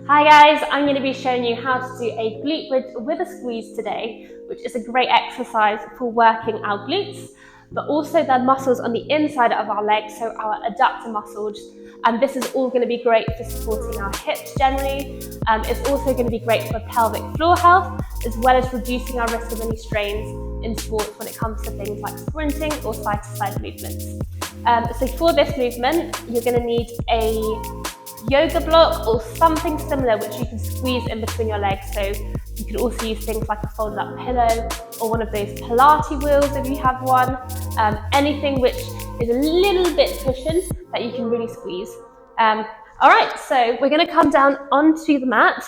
Hi guys, I'm going to be showing you how to do a glute bridge with a squeeze today, which is a great exercise for working our glutes, but also the muscles on the inside of our legs, so our adductor muscles. And this is all going to be great for supporting our hips generally. It's also going to be great for pelvic floor health, as well as reducing our risk of any strains in sports when it comes to things like sprinting or side-to-side movements. So for this movement, you're going to need a yoga block or something similar which you can squeeze in between your legs. So you could also use things like a folded up pillow or one of those Pilates wheels if you have one. Anything which is a little bit cushioned that you can really squeeze. All right, so we're going to come down onto the mat.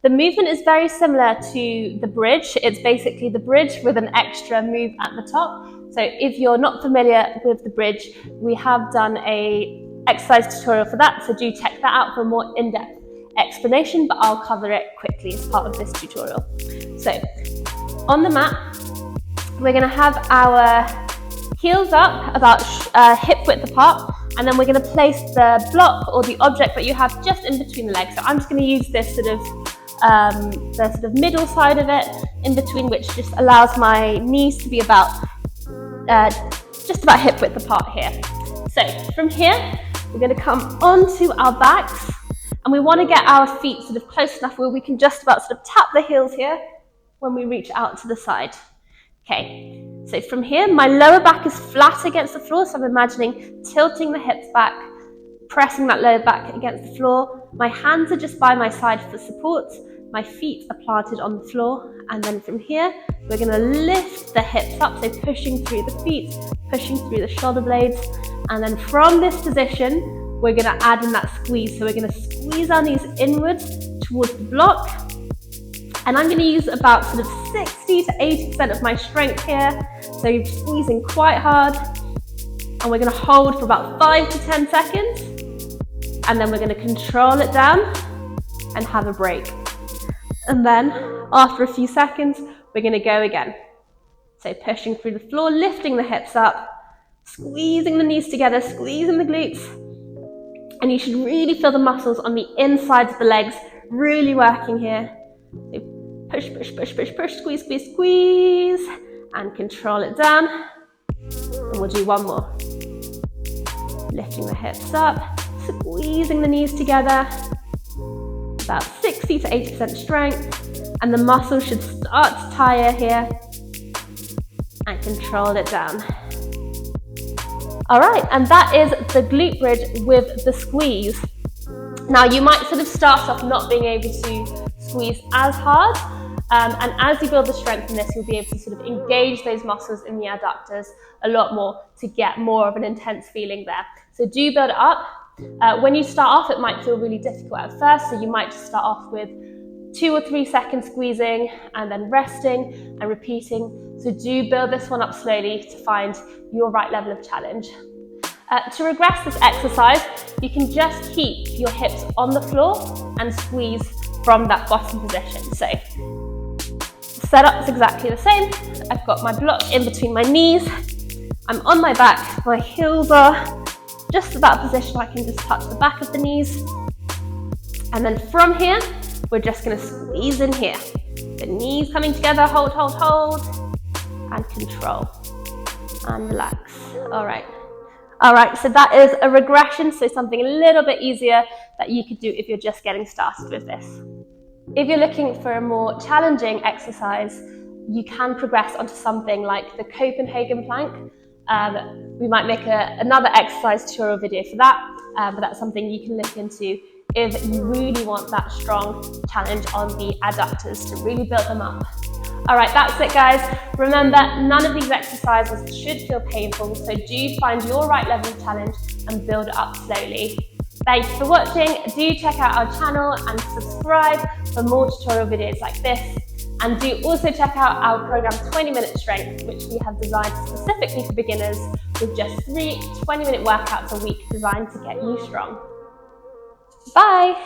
The movement is very similar to the bridge. It's basically the bridge with an extra move at the top. So if you're not familiar with the bridge, we have done a exercise tutorial for that, so do check that out for a more in-depth explanation, but I'll cover it quickly as part of this tutorial. So on the mat, we're going to have our heels up about hip width apart, and then we're going to place the block or the object that you have just in between the legs. So I'm just going to use this the sort of middle side of it in between, which just allows my knees to be about just about hip width apart here. So from here, we're going to come onto our backs, and we want to get our feet sort of close enough where we can just about sort of tap the heels here when we reach out to the side. Okay, so from here, my lower back is flat against the floor, so I'm imagining tilting the hips back, pressing that lower back against the floor. My hands are just by my side for support. My feet are planted on the floor, and then from here, we're going to lift the hips up, so pushing through the feet, pushing through the shoulder blades, and then from this position, we're going to add in that squeeze. So we're going to squeeze our knees inwards towards the block, and I'm going to use about sort of 60 to 80% of my strength here. So you're squeezing quite hard, and we're going to hold for about 5 to 10 seconds, and then we're going to control it down and have a break. And then after a few seconds, we're going to go again. So pushing through the floor, lifting the hips up, squeezing the knees together, squeezing the glutes. And you should really feel the muscles on the insides of the legs really working here. So push, push, push, push, push, squeeze, squeeze, squeeze, and control it down. And we'll do one more. Lifting the hips up, squeezing the knees together. About 60 to 80% strength, and the muscles should start to tire here, and control it down. All right, and that is the glute bridge with the squeeze. Now you might sort of start off not being able to squeeze as hard, and as you build the strength in this, you'll be able to sort of engage those muscles in the adductors a lot more to get more of an intense feeling there. So do build it up. When you start off, it might feel really difficult at first, so you might just start off with 2 or 3 seconds squeezing and then resting and repeating. So do build this one up slowly to find your right level of challenge. To regress this exercise, you can just keep your hips on the floor and squeeze from that bottom position. So the setup is exactly the same. I've got my block in between my knees. I'm on my back. My heels are just about a position I can just touch the back of the knees. And then from here, we're just going to squeeze in here. The knees coming together, hold, hold, hold, and control, and relax. All right. All right, so that is a regression, so something a little bit easier that you could do if you're just getting started with this. If you're looking for a more challenging exercise, you can progress onto something like the Copenhagen plank. We might make another exercise tutorial video for that, but that's something you can look into if you really want that strong challenge on the adductors to really build them up. All right, that's it guys. Remember, none of these exercises should feel painful, so do find your right level of challenge and build it up slowly. Thanks for watching. Do check out our channel and subscribe for more tutorial videos like this. And do also check out our program 20-Minute Strength, which we have designed specifically for beginners with just 3 20-minute workouts a week designed to get you strong. Bye!